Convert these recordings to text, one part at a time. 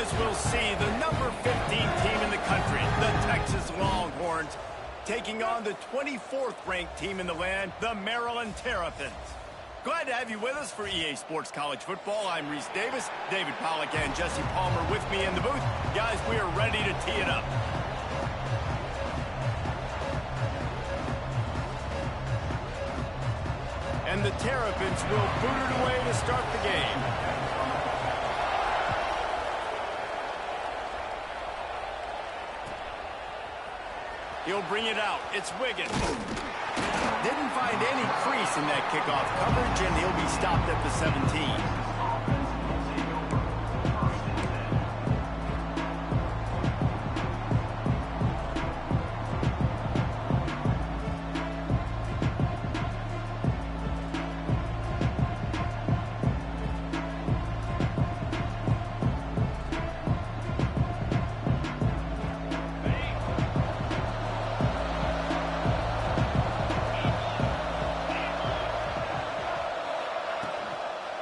as we'll see the number 15 team in the country, the Texas Longhorns, taking on the 24th ranked team in the land, the Maryland Terrapins. Glad to have you with us for EA Sports College Football. I'm Reese Davis, David Pollack and Jesse Palmer with me in the booth. Guys, we are ready to tee it up. And the Terrapins will boot it away to start the game. He'll bring it out. It's Wiggins. Didn't find any crease in that kickoff coverage, and he'll be stopped at the 17.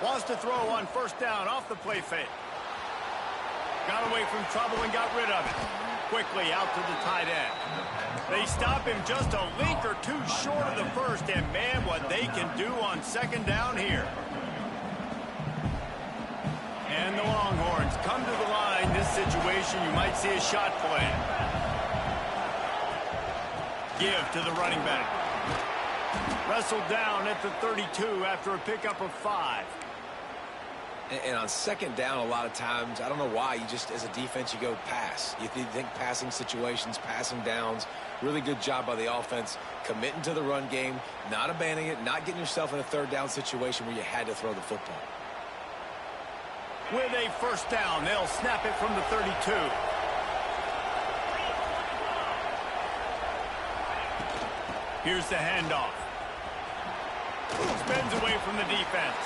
Wants to throw on first down off the play fake. Got away from trouble and got rid of it. Quickly out to the tight end. They stop him just a link or two short of the first, and man, what they can do on second down here. And the Longhorns come to the line. This situation, you might see a shot play. Give to the running back. Wrestled down at the 32 after a pickup of 5. And on second down, a lot of times, I don't know why, you just, as a defense, you go pass. You think passing situations, passing downs. Really good job by the offense, committing to the run game, not abandoning it, not getting yourself in a third down situation where you had to throw the football. With a first down, they'll snap it from the 32. Here's the handoff. Spins away from the defense.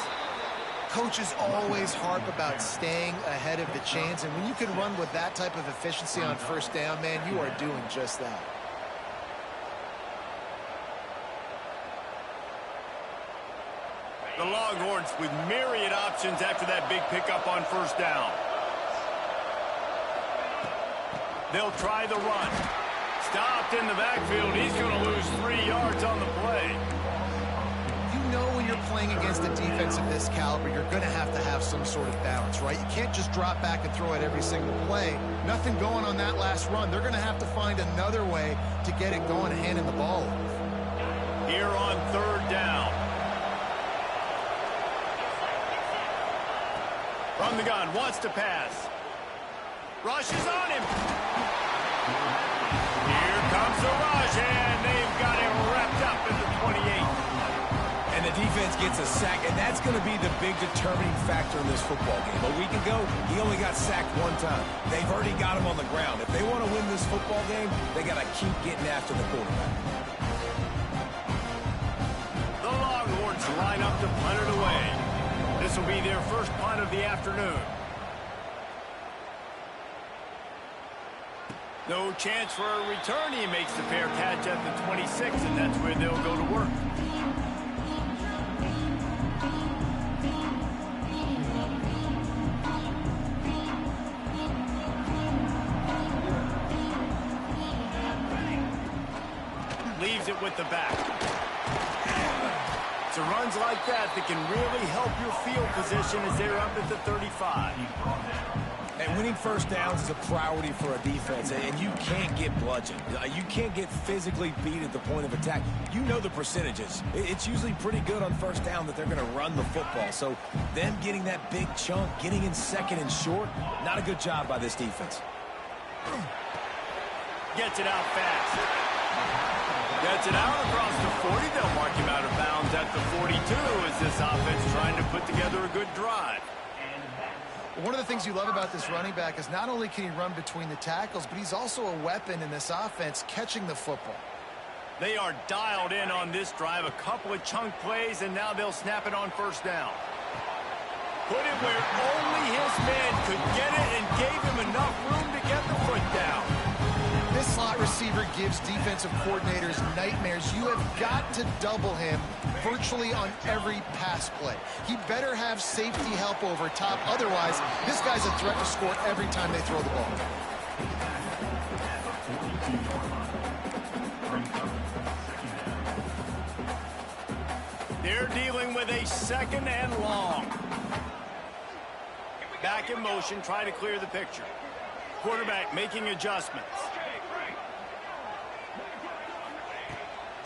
Coaches always harp about staying ahead of the chains, and when you can run with that type of efficiency on first down, man, you are doing just that. The Longhorns with myriad options after that big pickup on first down. They'll try the run. Stopped in the backfield. He's going to lose 3 yards on the play. You know when you're playing against a defense of this caliber, you're going to have some sort of balance, right? You can't just drop back and throw it every single play. Nothing going on that last run. They're going to have to find another way to get it going and handing the ball off. Here on third down. From the gun, wants to pass. Rush is on him. Here comes the rush, and they've got him wrapped up in the 28. And the defense gets a sack, and that's going to be the big determining factor in this football game. A week ago, he only got sacked 1 time. They've already got him on the ground. If they want to win this football game, they got to keep getting after the quarterback. The Longhorns line up to punt it away. This will be their first punt of the afternoon. No chance for a return. He makes the fair catch at the 26, and that's where they'll go to work. Leaves it with the back. It's runs like that can really help your field position as they're up at the 35. And winning first downs is a priority for a defense, and you can't get bludgeoned. You can't get physically beat at the point of attack. You know the percentages. It's usually pretty good on first down that they're going to run the football. So them getting that big chunk, getting in second and short, not a good job by this defense. Gets it out fast. Gets it out across the 40. They'll mark him out of bounds at the 42 as this offense trying to put together a good drive. One of the things you love about this running back is not only can he run between the tackles, but he's also a weapon in this offense catching the football. They are dialed in on this drive. A couple of chunk plays, and now they'll snap it on first down. Put it where only his man could get it and gave him enough room to get the foot down. This slot receiver gives defensive coordinators nightmares. You have got to double him virtually on every pass play. He better have safety help over top. Otherwise, this guy's a threat to score every time they throw the ball. They're dealing with a 2nd and long. Back in motion, trying to clear the picture. Quarterback making adjustments.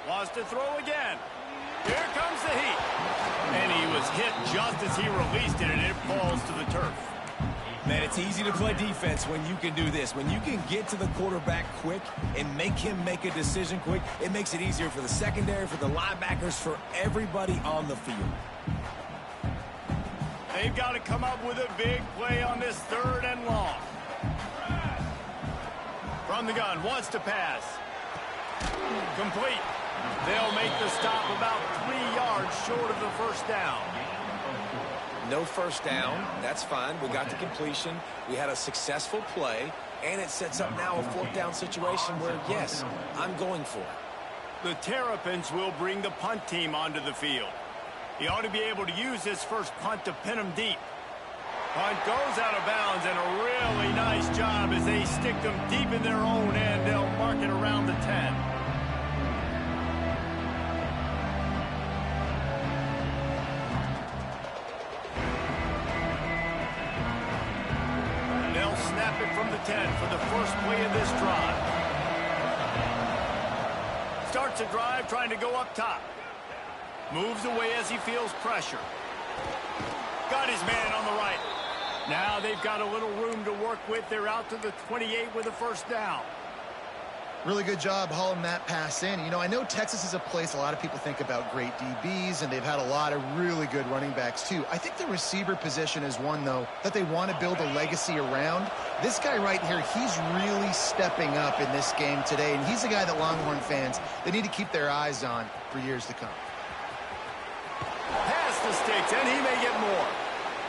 Wants to throw again. Here comes the heat. And he was hit just as he released it, and it falls to the turf. Man, it's easy to play defense when you can do this. When you can get to the quarterback quick and make him make a decision quick, it makes it easier for the secondary, for the linebackers, for everybody on the field. They've got to come up with a big play on this 3rd and long. From the gun, wants to pass. Complete. They'll make the stop about 3 yards short of the 1st down. No 1st down. That's fine. We got the completion. We had a successful play, and it sets up now a 4th down situation where, yes, I'm going for it. The Terrapins will bring the punt team onto the field. He ought to be able to use this first punt to pin them deep. Punt goes out of bounds, and a really nice job as they stick them deep in their own end. They'll mark it around the 10. They'll snap it from the 10 for the first play of this drive. Starts a drive trying to go up top. Moves away as he feels pressure. Got his man on the right. Now they've got a little room to work with. They're out to the 28 with a 1st down. Really good job hauling that pass in. You know, I know Texas is a place a lot of people think about great DBs, and they've had a lot of really good running backs too. I think the receiver position is one, though, that they want to build a legacy around. This guy right here, he's really stepping up in this game today, and he's a guy that Longhorn fans, they need to keep their eyes on for years to come. Past the sticks, and he may get more.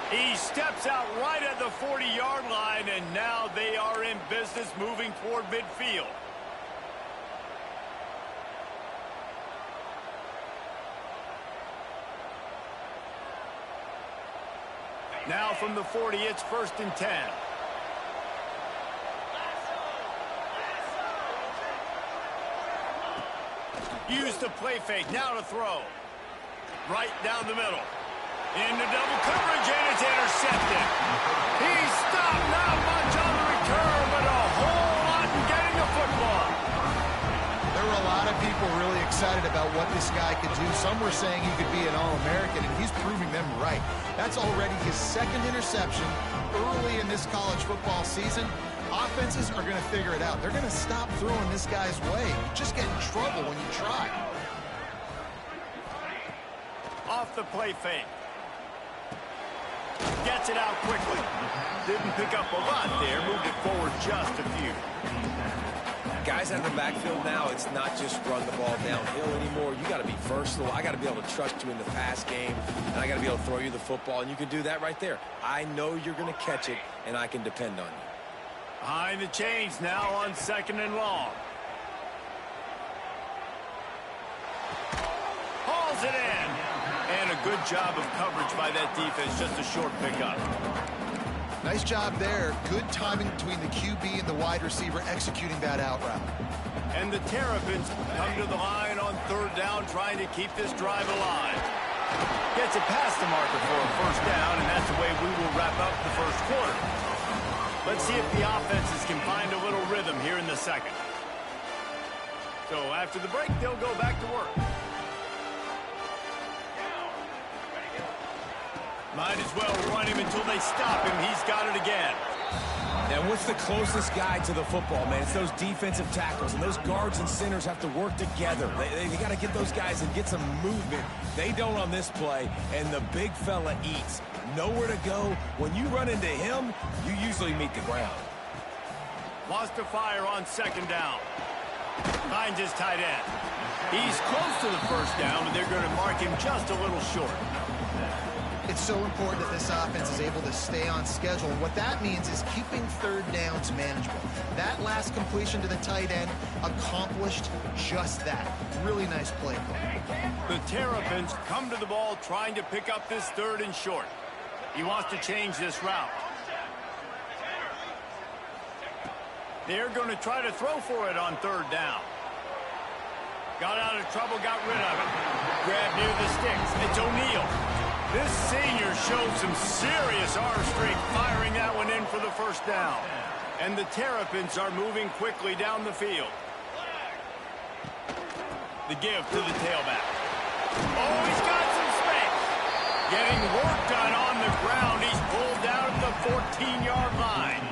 He steps out right at the 40-yard line, and now they are in business moving toward midfield. Now from the 40, it's 1st and 10. Use the play fake, now to throw. Right down the middle. Into double coverage, and it's intercepted. He's stopped, not much on the return, but a whole lot in getting the football. There were a lot of people really excited about what this guy could do. Some were saying he could be an All-American, and he's proving them right. That's already his 2nd interception early in this college football season. Offenses are going to figure it out. They're going to stop throwing this guy's way. You just get in trouble when you try. Off the play fake. Gets it out quickly. Didn't pick up a lot there. Moved it forward just a few. Guys out of the backfield now, it's not just run the ball downhill anymore. You got to be versatile. I got to be able to trust you in the pass game, and I got to be able to throw you the football, and you can do that right there. I know you're going to catch it, and I can depend on you. Behind the chains now on 2nd and long. Hauls it in. And a good job of coverage by that defense. Just a short pickup. Nice job there. Good timing between the QB and the wide receiver executing that out route. And the Terrapins come to the line on 3rd down, trying to keep this drive alive. Gets it past the marker for a 1st down, and that's the way we will wrap up the 1st quarter. Let's see if the offenses can find a little rhythm here in the 2nd. So after the break, they'll go back to work. Might as well run him until they stop him. He's got it again. Now, what's the closest guy to the football, man? It's those defensive tackles, and those guards and centers have to work together. They got to get those guys and get some movement. They don't on this play, and the big fella eats. Nowhere to go. When you run into him, you usually meet the ground. Wants to fire on 2nd down. Finds his tight end. He's close to the 1st down, but they're going to mark him just a little short. It's so important that this offense is able to stay on schedule. And what that means is keeping third downs manageable. That last completion to the tight end accomplished just that. Really nice play call. The Terrapins come to the ball trying to pick up this 3rd and short. He wants to change this route. They're going to try to throw for it on 3rd down. Got out of trouble, got rid of it. Grab near the sticks. It's O'Neal. This senior showed some serious arm strength firing that one in for the 1st down. And the Terrapins are moving quickly down the field. The give to the tailback. Oh, he's got some space. Getting work done on the ground. He's pulled down at the 14-yard line.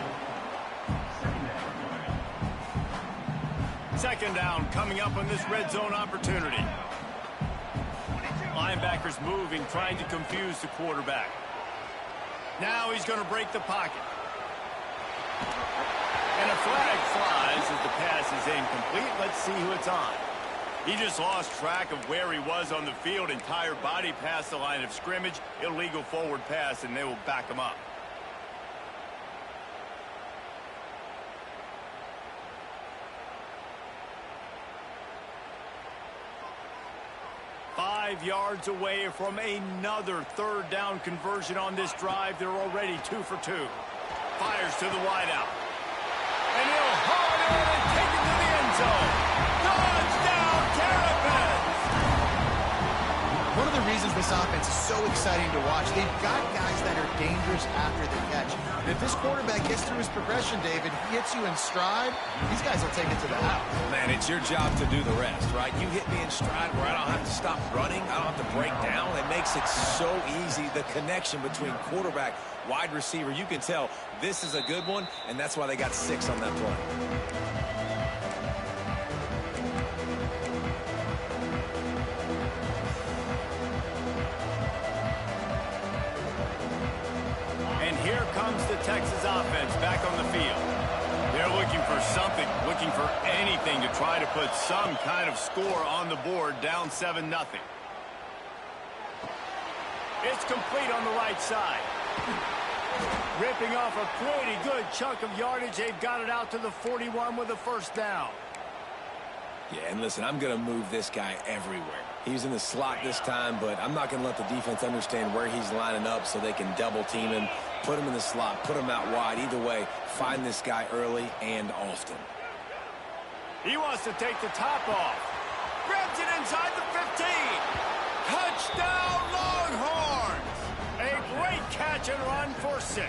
2nd down coming up on this red zone opportunity. Linebackers moving, trying to confuse the quarterback. Now he's going to break the pocket. And a flag flies as the pass is incomplete. Let's see who it's on. He just lost track of where he was on the field. Entire body past the line of scrimmage. Illegal forward pass, and they will back him up. Five yards away from another 3rd down conversion on this drive. They're already 2 for 2. Fires to the wideout. And he'll haul it in and take it to the end zone. Touchdown, Terrapins! One of the reasons this offense is so exciting to watch, they've got guys that are dangerous after the catch. And if this quarterback gets through his progression, David, he hits you in stride, these guys will take it to the house. Man, it's your job to do the rest, right? You hit me in stride where I don't have to stop running. I don't have to break down. It makes it so easy. The connection between quarterback, wide receiver, you can tell this is a good one, and that's why they got 6 on that play. Here comes the Texas offense back on the field. They're looking for something, looking for anything to try to put some kind of score on the board, down 7-0. It's complete on the right side. Ripping off a pretty good chunk of yardage. They've got it out to the 41 with a 1st down. Yeah, and listen, I'm going to move this guy everywhere. He's in the slot this time, but I'm not going to let the defense understand where he's lining up so they can double team him, put him in the slot, put him out wide. Either way, find this guy early and often. He wants to take the top off. Grabs it inside the 15. Touchdown, Longhorns! A great catch and run for 6.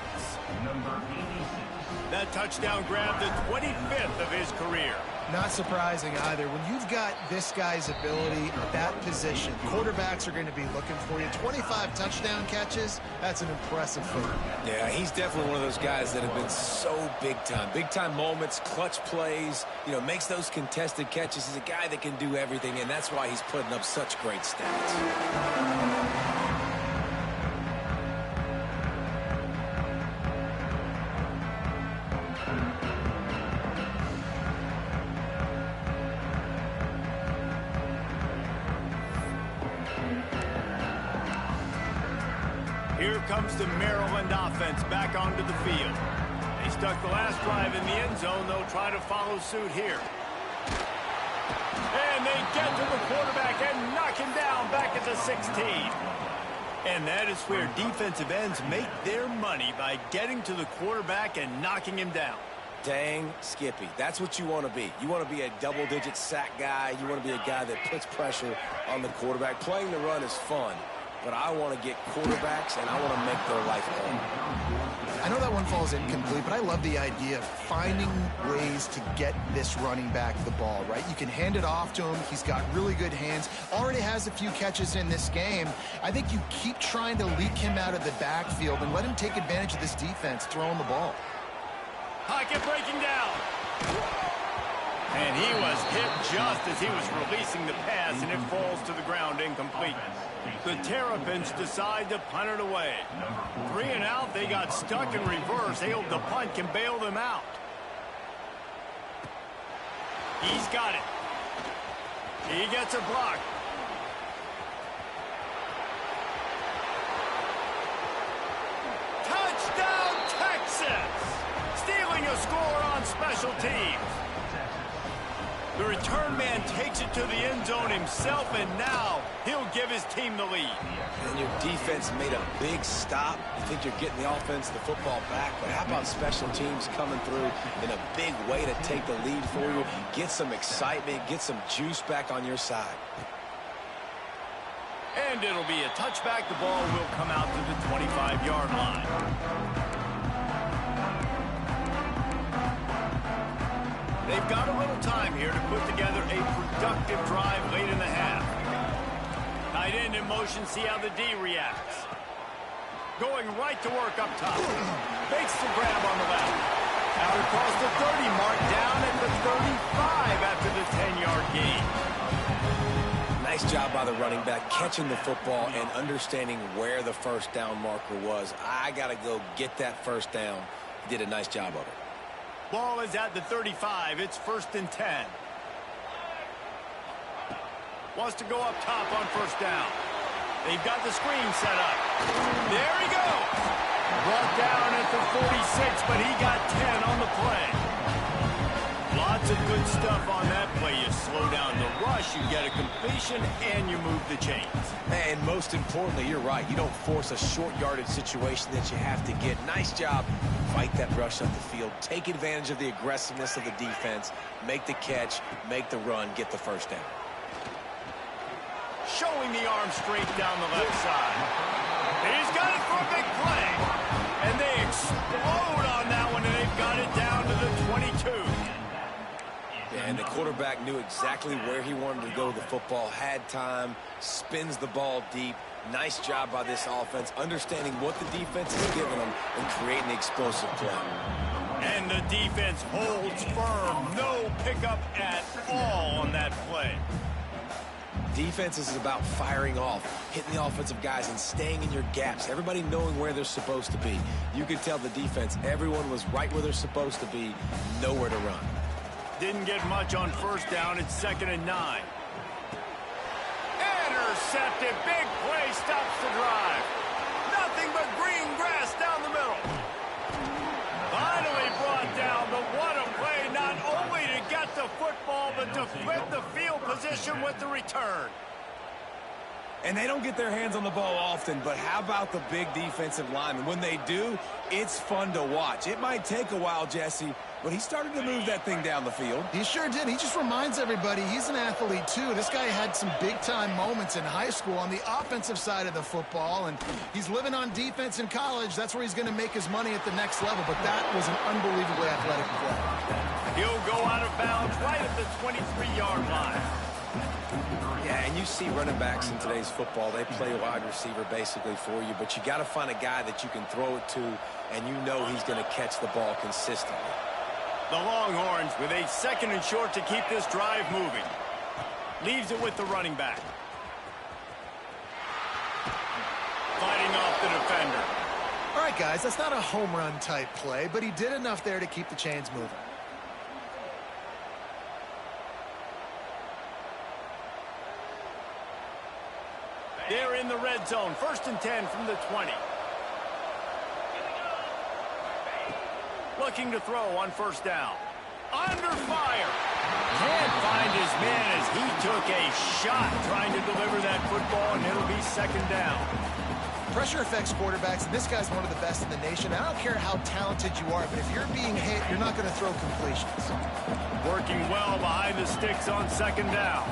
That touchdown grabbed the 25th of his career. Not surprising either. When you've got this guy's ability at that position, quarterbacks are going to be looking for you. 25 touchdown catches, that's an impressive figure. Yeah, he's definitely one of those guys that have been so big time. Big time moments, clutch plays, you know, makes those contested catches. He's a guy that can do everything, and that's why he's putting up such great stats. Here comes the Maryland offense back onto the field. They stuck the last drive in the end zone. They'll try to follow suit here. And they get to the quarterback and knock him down back at the 16. And that is where defensive ends make their money, by getting to the quarterback and knocking him down. Dang, Skippy. That's what you want to be. You want to be a double-digit sack guy. You want to be a guy that puts pressure on the quarterback. Playing the run is fun, but I want to get quarterbacks, and I want to make their life hard. I know that one falls incomplete, but I love the idea of finding ways to get this running back the ball, right? You can hand it off to him. He's got really good hands. Already has a few catches in this game. I think you keep trying to leak him out of the backfield and let him take advantage of this defense throwing the ball. Pocket breaking down. And he was hit just as he was releasing the pass, and it falls to the ground incomplete. The Terrapins decide to punt it away. 3 and out, they got stuck in reverse. They hope the punt can bail them out. He's got it. He gets a block. a score on special teams. The return man takes it to the end zone himself, and now he'll give his team the lead. And your defense made a big stop. You think you're getting the offense, the football back, but how about special teams coming through in a big way to take the lead for you, get some excitement, get some juice back on your side. And it'll be a touchback. The ball will come out to the 25-yard line. They've got a little time here to put together a productive drive late in the half. Tight end in motion, see how the D reacts. Going right to work up top. Makes the grab on the left. Out across the 30 mark, down at the 35 after the 10-yard gain. Nice job by the running back, catching the football and understanding where the first down marker was. I got to go get that first down. He did a nice job of it. Ball is at the 35. It's 1st and 10. Wants to go up top on first down. They've got the screen set up. There he goes. Brought down at the 46, but he got 10 on the play. Lots of good stuff on that play. You slow down the rush, you get a completion, and you move the chains. And most importantly, you're right. You don't force a short yardage situation that you have to get. Nice job. Fight that rush up the field. Take advantage of the aggressiveness of the defense. Make the catch. Make the run. Get the first down. Showing the arm strength down the left side. He's got it for a big play. And they explode on that one, and they've got it down to the 22. And the quarterback knew exactly where he wanted to go with the football, had time, spins the ball deep. Nice job by this offense, understanding what the defense is giving them and creating the explosive play. And the defense holds firm. No pickup at all on that play. Defense is about firing off, hitting the offensive guys and staying in your gaps. Everybody knowing where they're supposed to be. You could tell the defense, everyone was right where they're supposed to be, nowhere to run. Didn't get much on first down. It's 2nd and 9. Intercepted. Big play stops the drive. Nothing but green grass down the middle. Finally brought down, but what a play. Not only to get the football, but to flip the field position with the return. And they don't get their hands on the ball often, but how about the big defensive linemen? When they do, it's fun to watch. It might take a while, Jesse, but he started to move that thing down the field. He sure did. He just reminds everybody he's an athlete, too. This guy had some big-time moments in high school on the offensive side of the football, and he's living on defense in college. That's where he's going to make his money at the next level, but that was an unbelievably athletic play. He'll go out of bounds right at the 23-yard line. Yeah, and you see running backs in today's football, they play wide receiver basically for you, but you got to find a guy that you can throw it to, and you know he's going to catch the ball consistently. The Longhorns with a 2nd and short to keep this drive moving. Leaves it with the running back. Fighting off the defender. All right, guys, that's not a home run type play, but he did enough there to keep the chains moving. They're in the red zone. 1st and 10 from the 20. Looking to throw on first down. Under fire. Can't find his man as he took a shot trying to deliver that football, and it'll be 2nd down. Pressure affects quarterbacks, and this guy's one of the best in the nation. I don't care how talented you are, but if you're being hit, you're not going to throw completions. Working well behind the sticks on 2nd down.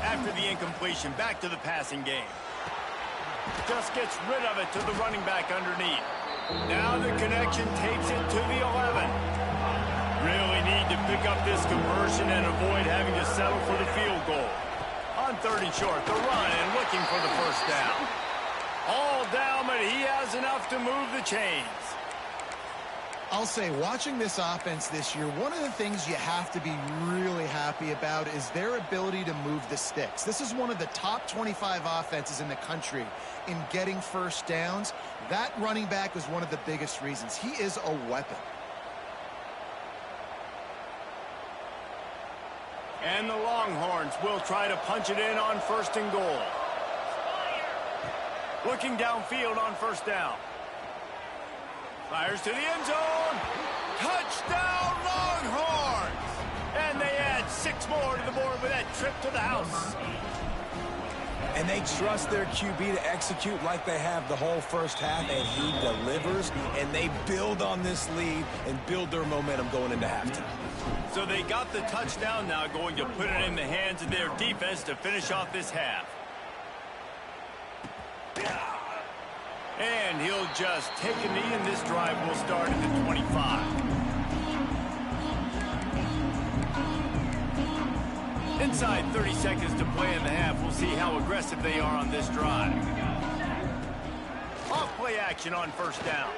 After the incompletion, back to the passing game. Just gets rid of it to the running back underneath. Now the connection takes it to the 11. Really need to pick up this conversion and avoid having to settle for the field goal. On 3rd and short, the run and looking for the first down. All down, but he has enough to move the chains. I'll say, watching this offense this year, one of the things you have to be really happy about is their ability to move the sticks. This is one of the top 25 offenses in the country in getting first downs. That running back was one of the biggest reasons. He is a weapon. And the Longhorns will try to punch it in on 1st and goal. Looking downfield on first down. Fires to the end zone. Touchdown, Longhorns! And they add 6 more to the board with that trip to the house. And they trust their QB to execute like they have the whole first half, and he delivers, and they build on this lead and build their momentum going into halftime. So they got the touchdown, now going to put it in the hands of their defense to finish off this half. And he'll just take a knee, and this drive will start at the 25. Inside 30 seconds to play in the half. We'll see how aggressive they are on this drive. Off-play action on first down.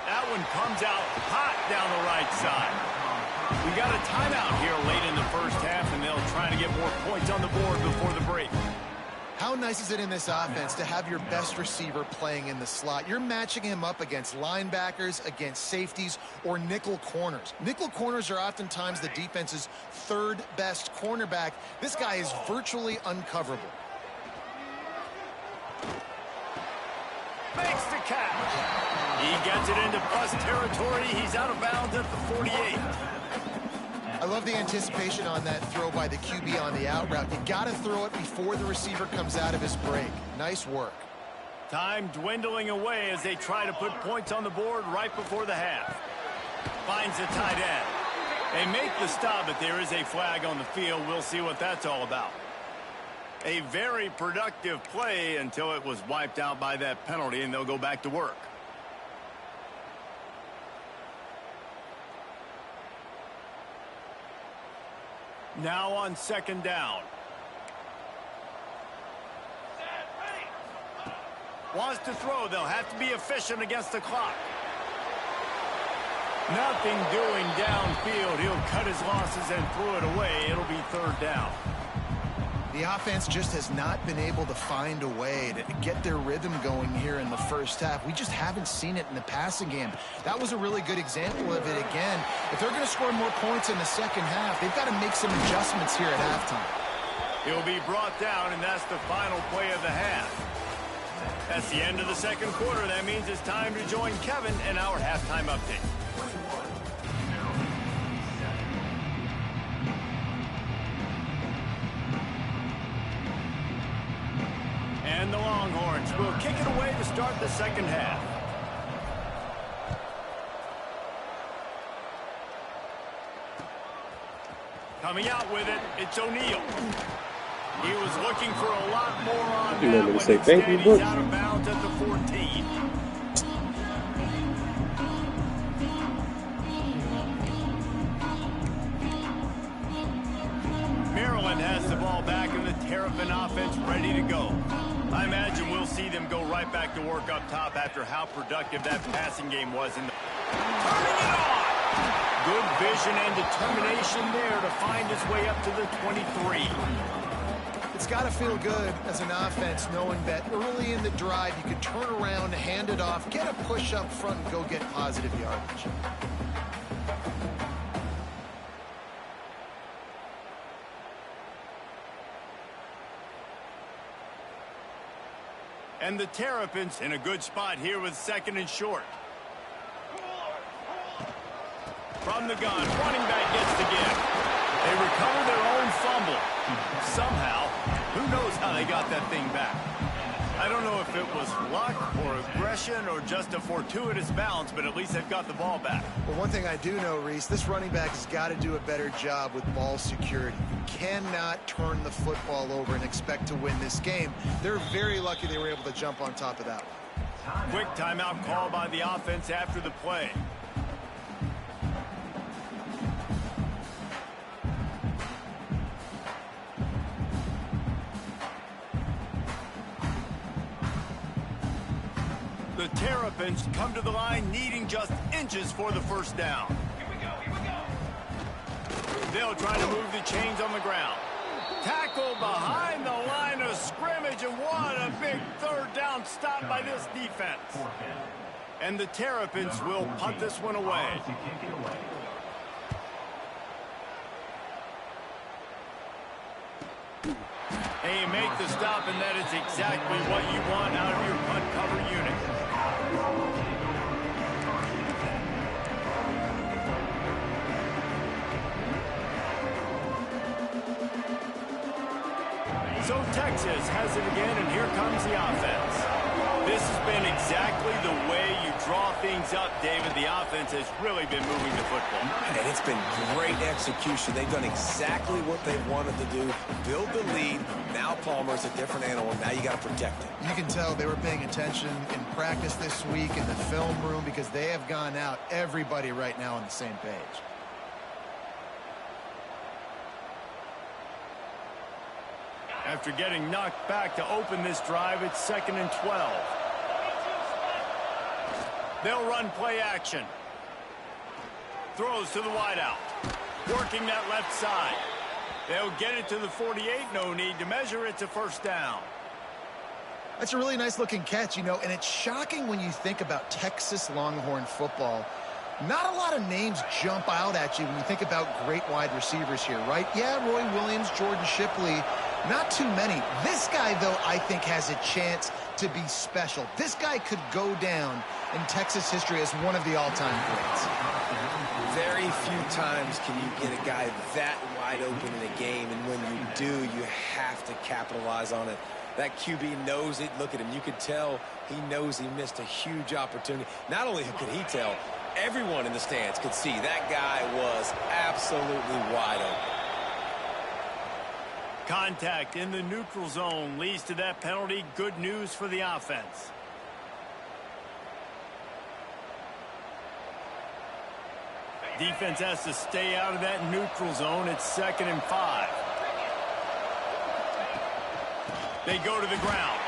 That one comes out hot down the right side. We got a timeout here late in the first half, and they'll try to get more points on the board before the break. How nice is it in this offense to have your best receiver playing in the slot? You're matching him up against linebackers, against safeties, or nickel corners. Nickel corners are oftentimes the defense's third best cornerback. This guy is virtually uncoverable. Makes the catch. He gets it into plus territory. He's out of bounds at the 48. I love the anticipation on that throw by the QB on the out route. You got to throw it before the receiver comes out of his break. Nice work. Time dwindling away as they try to put points on the board right before the half. Finds the tight end. They make the stop, but there is a flag on the field. We'll see what that's all about. A very productive play until it was wiped out by that penalty, and they'll go back to work. Now on second down. Wants to throw. They'll have to be efficient against the clock. Nothing doing downfield. He'll cut his losses and throw it away. It'll be third down. The offense just has not been able to find a way to get their rhythm going here in the first half. We just haven't seen it in the passing game. That was a really good example of it again. If they're going to score more points in the second half, they've got to make some adjustments here at halftime. He'll be brought down, and that's the final play of the half. That's the end of the second quarter. That means it's time to join Kevin in our halftime update. And the Longhorns will kick it away to start the second half. Coming out with it, it's O'Neal. He was looking for a lot more on that one. Instead, he's out of bounds at the 14. Maryland has the ball back in the Terrapin offense ready to go. I imagine we'll see them go right back to work up top after how productive that passing game was in the... Turning it on! Good vision and determination there to find his way up to the 23. It's got to feel good as an offense knowing that early in the drive you can turn around, hand it off, get a push up front, and go get positive yardage. And the Terrapins in a good spot here with second and short. From the gun, running back gets the give. They recover their own fumble. Somehow, who knows how they got that thing back. I don't know if it was luck or aggression or just a fortuitous bounce, but at least they've got the ball back. Well, one thing I do know, Reese, this running back has got to do a better job with ball security. You cannot turn the football over and expect to win this game. They're very lucky they were able to jump on top of that one. Quick timeout call by the offense after the play. The Terrapins come to the line needing just inches for the first down. Here we go. They'll try to move the chains on the ground. Tackle behind the line of scrimmage, and what a big third down stop by this defense. And the Terrapins will punt this one away. And you make the stop, and that is exactly what you want out of your punt cover unit. defense has it again, and here comes the offense. This has been exactly the way you draw things up, David. The offense has really been moving the football. And it's been great execution. They've done exactly what they wanted to do. Build the lead. Now Palmer's a different animal. Now you got to protect him. You can tell they were paying attention in practice this week in the film room because they have gone out, everybody right now on the same page. After getting knocked back to open this drive, it's 2nd and 12. They'll run play action. Throws to the wideout. Working that left side. They'll get it to the 48. No need to measure. It's a first down. That's a really nice looking catch, you know, and it's shocking when you think about Texas Longhorn football. Not a lot of names jump out at you when you think about great wide receivers here, right? Yeah, Roy Williams, Jordan Shipley, not too many. This guy, though, I think has a chance to be special. This guy could go down in Texas history as one of the all-time greats. Very few times can you get a guy that wide open in a game, and when you do, you have to capitalize on it. That QB knows it. Look at him. You could tell he knows he missed a huge opportunity. Not only could he tell, everyone in the stands could see that guy was absolutely wide open. Contact in the neutral zone leads to that penalty. Good news for the offense. Defense has to stay out of that neutral zone. It's 2nd and 5. They go to the ground.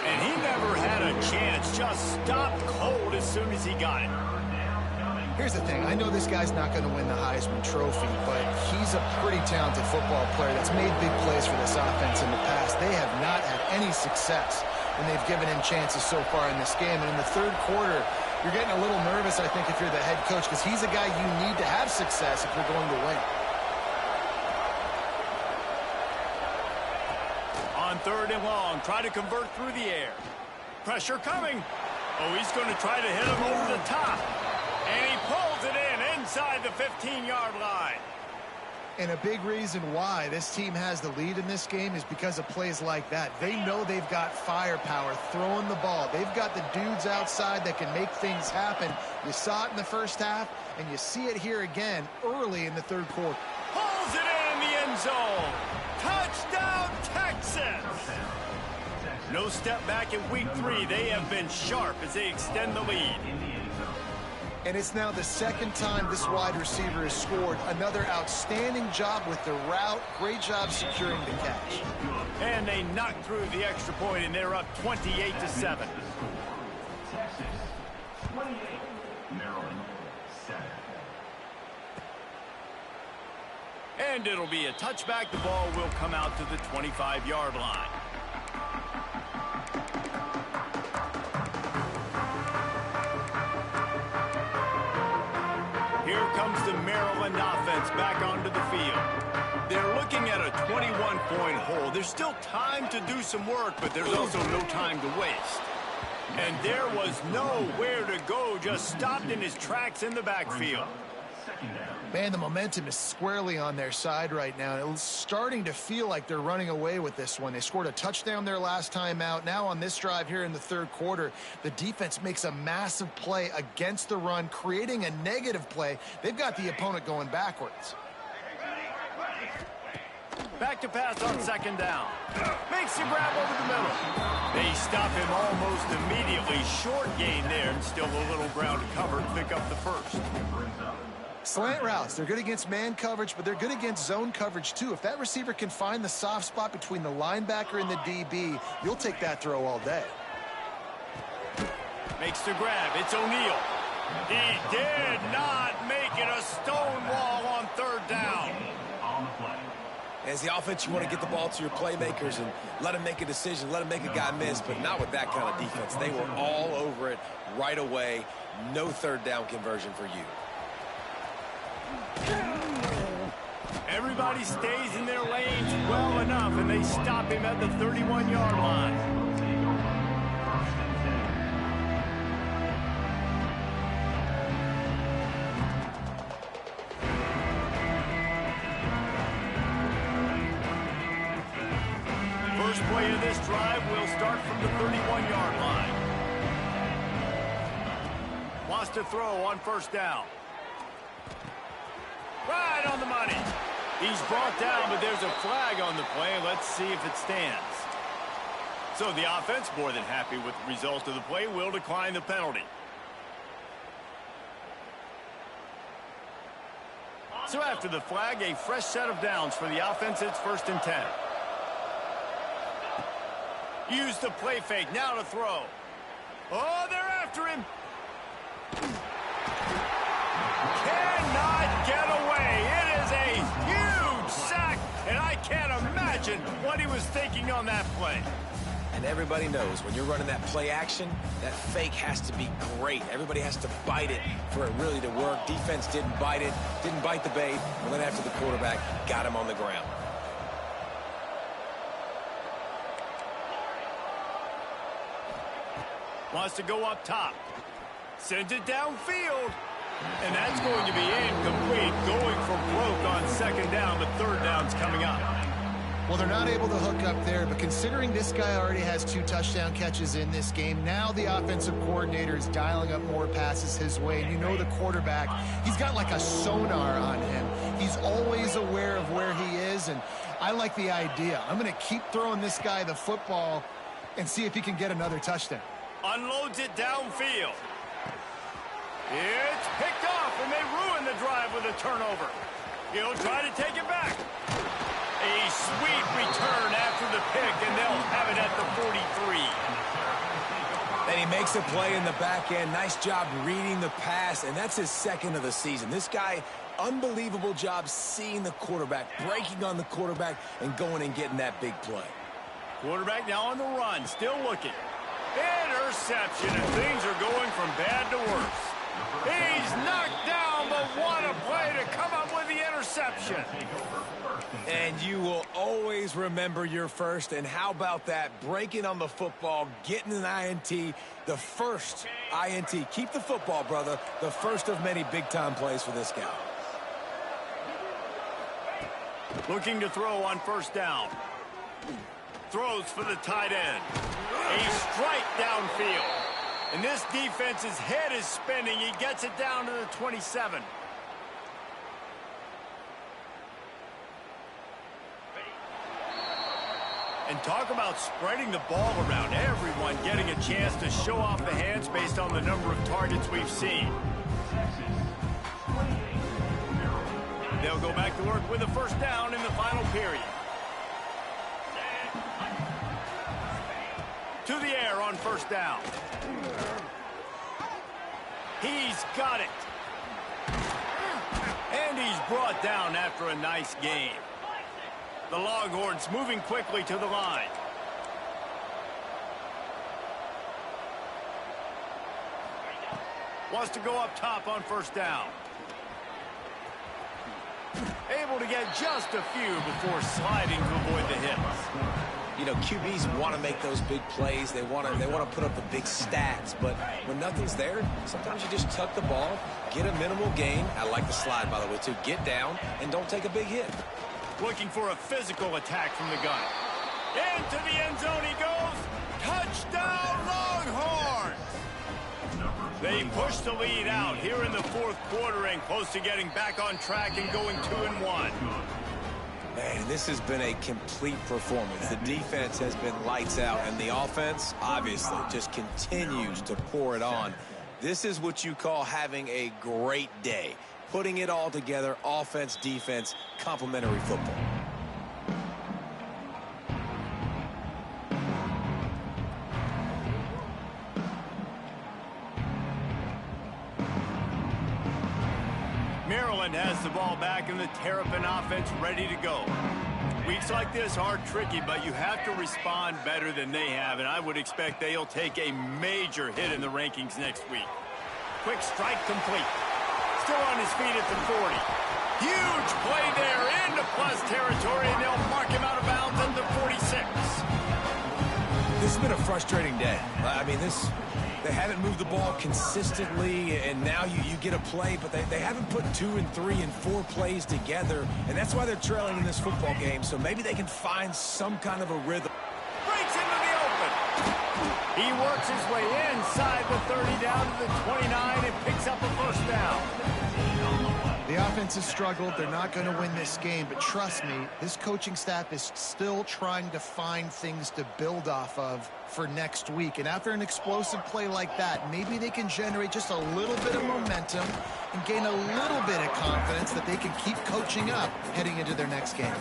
And he never had a chance. Just stopped cold as soon as he got it. Here's the thing. I know this guy's not going to win the Heisman Trophy, but he's a pretty talented football player that's made big plays for this offense in the past. They have not had any success when they've given him chances so far in this game. And in the third quarter, you're getting a little nervous, I think, if you're the head coach, because he's a guy you need to have success if you're going to win. On 3rd and long, try to convert through the air. Pressure coming. Oh, he's going to try to hit him over the top. And he pulls it in inside the 15-yard line. And a big reason why this team has the lead in this game is because of plays like that. They know they've got firepower throwing the ball. They've got the dudes outside that can make things happen. You saw it in the first half, and you see it here again early in the third quarter. Pulls it in the end zone. Touchdown, Texas! No step back in week 3. They have been sharp as they extend the lead. And it's now the second time this wide receiver has scored. Another outstanding job with the route. Great job securing the catch. And they knocked through the extra point, and they're up 28-7. Texas 28, Maryland 7. And it'll be a touchback. The ball will come out to the 25-yard line. Here comes the Maryland offense back onto the field. They're looking at a 21-point hole. There's still time to do some work, but there's also no time to waste. And there was nowhere to go, just stopped in his tracks in the backfield. Man, the momentum is squarely on their side right now. It's starting to feel like they're running away with this one. They scored a touchdown their last time out. Now on this drive here in the third quarter, the defense makes a massive play against the run, creating a negative play. They've got the opponent going backwards. Back to pass on 2nd down. Makes the grab over the middle. They stop him almost immediately. Short gain there, and still a little ground to cover to pick up the first. Slant routes, they're good against man coverage, but they're good against zone coverage too. If that receiver can find the soft spot between the linebacker and the DB, you'll take that throw all day. Makes the grab. It's O'Neal. He did not make it. A stone wall on 3rd down. As the offense, you want to get the ball to your playmakers and let them make a decision, let them make a guy miss, but not with that kind of defense. They were all over it right away. No 3rd down conversion for you. Everybody stays in their lanes well enough, and they stop him at the 31-yard line. First play Lost to throw on first down. Right on the money. He's brought down, but there's a flag on the play. Let's see if it stands. So the offense, more than happy with the result of the play, will decline the penalty. So after the flag, a fresh set of downs for the offense. It's 1st and 10. Use the play fake. Now to throw. Oh, they're after him. Cannot get away. It is a huge sack, and I can't imagine what he was thinking on that play. And everybody knows when you're running that play action, that fake has to be great. Everybody has to bite it for it really to work. Defense didn't bite it, didn't bite the bait, and went after the quarterback, got him on the ground. Wants to go up top. Sends it downfield. And that's going to be incomplete. Going for broke on 2nd down, but 3rd down's coming up. Well, they're not able to hook up there, but considering this guy already has 2 touchdown catches in this game, now the offensive coordinator is dialing up more passes his way. And you know the quarterback, he's got like a sonar on him. He's always aware of where he is, and I like the idea. I'm going to keep throwing this guy the football and see if he can get another touchdown. Unloads it downfield. It's picked off, and they ruin the drive with a turnover. He'll try to take it back. A sweet return after the pick, and they'll have it at the 43. And he makes a play in the back end. Nice job reading the pass, and that's his 2nd of the season. This guy, unbelievable job seeing the quarterback, breaking on the quarterback, and going and getting that big play. Quarterback now on the run, still looking. Interception, and things are going from bad to worse. He's knocked down, but what a play to come up with the interception. And you will always remember your first. And how about that? Breaking on the football, getting an INT, the first INT. Keep the football, brother. The first of many big-time plays for this guy. Looking to throw on 1st down. Throws for the tight end. A strike downfield. And this defense's head is spinning. He gets it down to the 27. And talk about spreading the ball around. Everyone getting a chance to show off the hands based on the number of targets we've seen. They'll go back to work with a 1st down in the final period. To the air on 1st down. He's got it. And he's brought down after a nice game. The Longhorns moving quickly to the line. Wants to go up top on 1st down. Able to get just a few before sliding to avoid the hits. You know, QBs want to make those big plays. They want to put up the big stats. But when nothing's there, sometimes you just tuck the ball, get a minimal gain. I like the slide, by the way, too. Get down and don't take a big hit. Looking for a physical attack from the gun. Into the end zone he goes. Touchdown, Longhorns! They push the lead out here in the 4th quarter and close to getting back on track and going 2-1. Man, this has been a complete performance. The defense has been lights out, and the offense, obviously, just continues to pour it on. This is what you call having a great day. Putting it all together, offense, defense, complementary football. Maryland has the ball back and the Terrapin offense ready to go. Weeks like this are tricky, but you have to respond better than they have, and I would expect they'll take a major hit in the rankings next week. Quick strike complete. Still on his feet at the 40. Huge play there into plus territory, and they'll mark him out of bounds at the 46. This has been a frustrating day. I mean, they haven't moved the ball consistently, and now you get a play, but they haven't put 2 and 3 and 4 plays together, and that's why they're trailing in this football game, so maybe they can find some kind of a rhythm. Breaks into the open. He works his way inside the 30 down to the 29 and picks defense has struggled. They're not going to win this game, but trust me, this coaching staff is still trying to find things to build off of for next week. And after an explosive play like that, maybe they can generate just a little bit of momentum and gain a little bit of confidence that they can keep coaching up heading into their next game.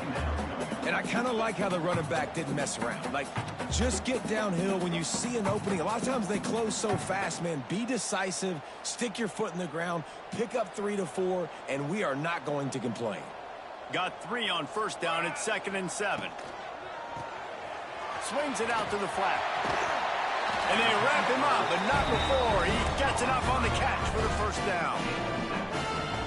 And I kind of like how the running back didn't mess around. Like, just get downhill when you see an opening. A lot of times they close so fast, man. Be decisive, stick your foot in the ground, pick up 3 to 4, and we are not going to complain. Got 3 on first down. It's 2nd and 7. Swings it out to the flat. And they wrap him up, but not before he gets enough on the catch for the first down.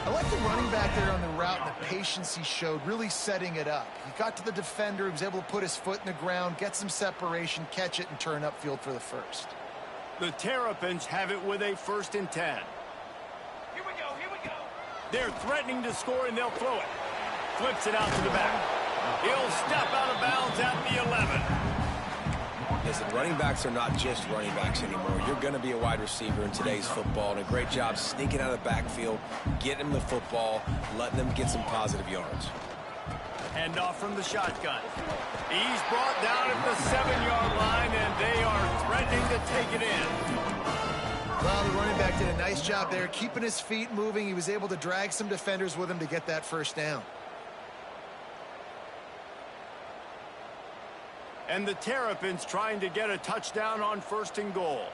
I like the running back there on the route and the patience he showed, really setting it up. He got to the defender, he was able to put his foot in the ground, get some separation, catch it, and turn upfield for the first. The Terrapins have it with a 1st and 10. Here we go. They're threatening to score, and they'll throw it. Flips it out to the back. He'll step out of bounds at the 11. Listen, running backs are not just running backs anymore. You're going to be a wide receiver in today's football, and a great job sneaking out of the backfield, getting them the football, letting them get some positive yards. Hand off from the shotgun. He's brought down at the 7-yard line, and they are threatening to take it in. Well, the running back did a nice job there, keeping his feet moving. He was able to drag some defenders with him to get that first down. And the Terrapins trying to get a touchdown on 1st and goal.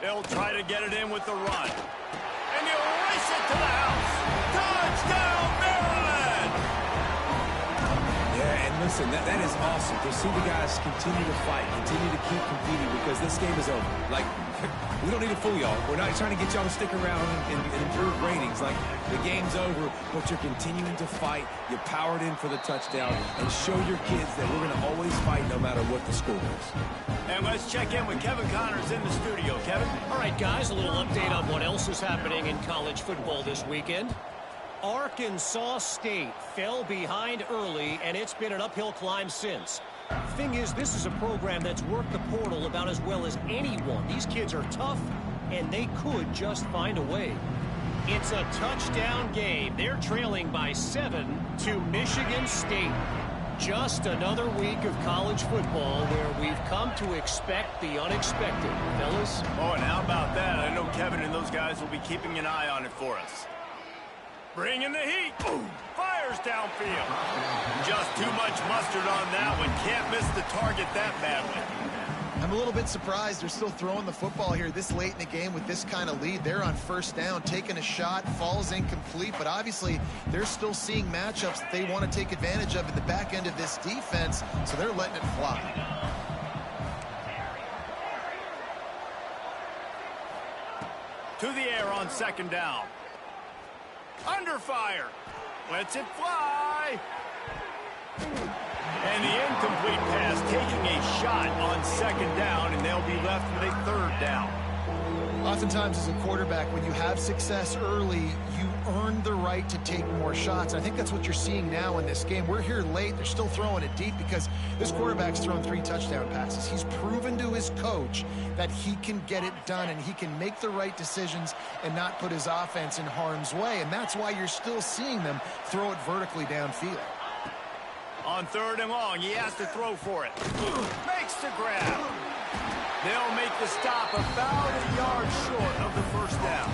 They'll try to get it in with the run. And he'll race it to the house. Touchdown, Maryland! Yeah, and listen, that is awesome to see the guys continue to fight, continue to keep competing, because this game is over. Like, we don't need to fool y'all. We're not trying to get y'all to stick around and improve ratings. Like, the game's over, but you're continuing to fight. You powered in for the touchdown, and show your kids that we're going to always fight no matter what the score is. And let's check in with Kevin Connors in the studio. Kevin? All right, guys, a little update on what else is happening in college football this weekend. Arkansas State fell behind early, and it's been an uphill climb since. Thing is, this is a program that's worked the portal about as well as anyone. These kids are tough, and they could just find a way. It's a touchdown game. They're trailing by 7 to Michigan State. Just another week of college football where we've come to expect the unexpected, fellas. Oh, and how about that? I know Kevin and those guys will be keeping an eye on it for us. Bringing the heat. Boom. Fires downfield. Just too much mustard on that one. Can't miss the target that badly. I'm a little bit surprised they're still throwing the football here this late in the game with this kind of lead. They're on 1st down, taking a shot, falls incomplete, but obviously they're still seeing matchups that they want to take advantage of at the back end of this defense, so they're letting it fly. To the air on 2nd down. Under fire. Lets it fly. And the incomplete pass taking a shot on 2nd down, and they'll be left with a 3rd down. Oftentimes as a quarterback, when you have success early, you earn the right to take more shots. I think that's what you're seeing now in this game. We're here late. They're still throwing it deep because this quarterback's thrown 3 touchdown passes. He's proven to his coach that he can get it done and he can make the right decisions and not put his offense in harm's way. And that's why you're still seeing them throw it vertically downfield. On 3rd and long, he has to throw for it. Makes the grab. They'll make the stop about a yard short of the 1st down.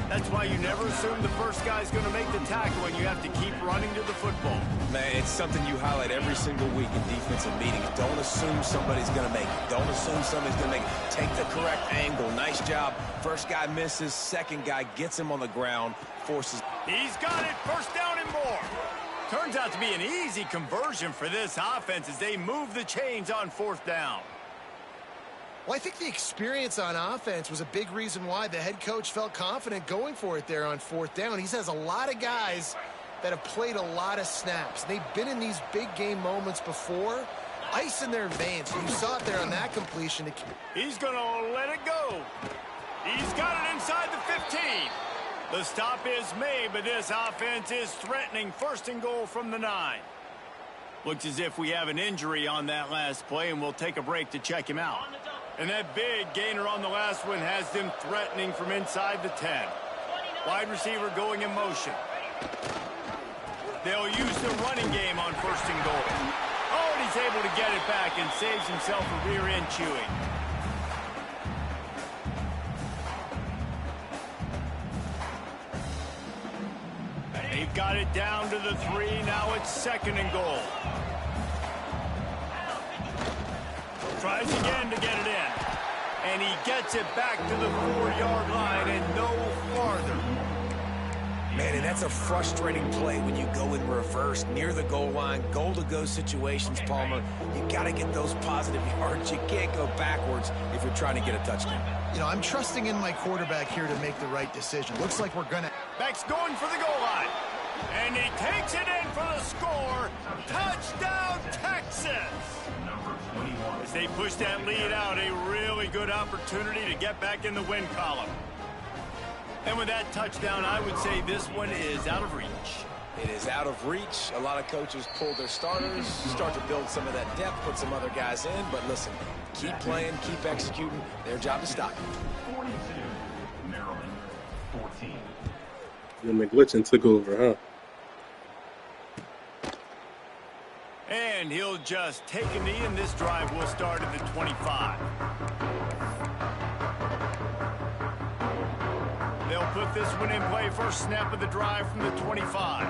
That's why you never assume the first guy's going to make the tackle, and you have to keep running to the football. Man, it's something you highlight every single week in defensive meetings. Don't assume somebody's going to make it. Don't assume somebody's going to make it. Take the correct angle. Nice job. First guy misses. Second guy gets him on the ground. Forces. He's got it. 1st down and more. Turns out to be an easy conversion for this offense as they move the chains on 4th down. Well, I think the experience on offense was a big reason why the head coach felt confident going for it there on 4th down. He has a lot of guys that have played a lot of snaps. They've been in these big game moments before. Ice in their veins. You saw it there on that completion. He's going to let it go. He's got it inside the 15. The stop is made, but this offense is threatening 1st and goal from the 9. Looks as if we have an injury on that last play, and we'll take a break to check him out. And that big gainer on the last one has them threatening from inside the 10. Wide receiver going in motion. They'll use the running game on 1st and goal. Oh, and he's able to get it back and saves himself a rear end chewing. They've got it down to the 3. Now it's 2nd and goal. Tries again to get it in. And he gets it back to the 4-yard line and no farther. Man, and that's a frustrating play when you go in reverse near the goal line. Goal-to-go situations, Palmer. You got to get those positive yards. You can't go backwards if you're trying to get a touchdown. You know, I'm trusting in my quarterback here to make the right decision. Looks like we're going to... Back's going for the goal line. And he takes it in for the score. Touchdown, Texas! As they push that lead out, a really good opportunity to get back in the win column. And with that touchdown, I would say this one is out of reach. It is out of reach. A lot of coaches pull their starters, start to build some of that depth, put some other guys in. But listen, keep playing, keep executing. Their job is stop you. 42, Maryland, 14. And McGlitchin took over, huh? And he'll just take a knee, and this drive will start at the 25. They'll put this one in play. First snap of the drive from the 25.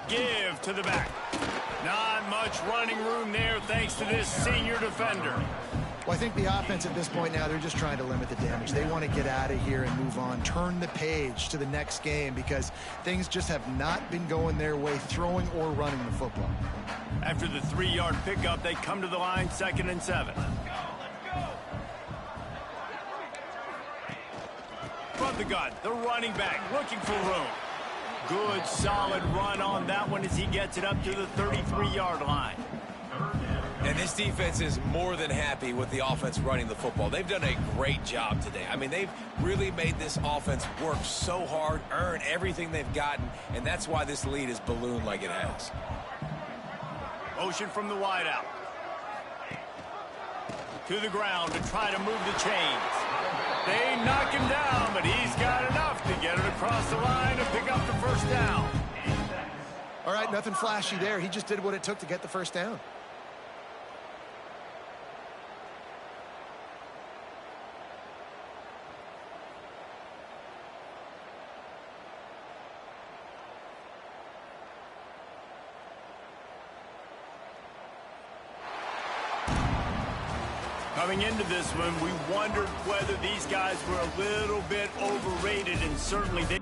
Give to the back. Not much running room there thanks to this senior defender. Well, I think the offense at this point now, they're just trying to limit the damage. They want to get out of here and move on, turn the page to the next game because things just have not been going their way, throwing or running the football. After the 3-yard pickup, they come to the line, 2nd and 7. From the gun, the running back looking for room. Good, solid run on that one as he gets it up to the 33-yard line. And this defense is more than happy with the offense running the football. They've done a great job today. I mean, they've really made this offense work so hard, earn everything they've gotten, and that's why this lead is ballooned like it has. Motion from the wideout. To the ground to try to move the chains. They knock him down, but he's got enough to get it across the line and pick up the 1st down. All right, nothing flashy there. He just did what it took to get the 1st down. Coming into this one, we wondered whether these guys were a little bit overrated, and certainly they...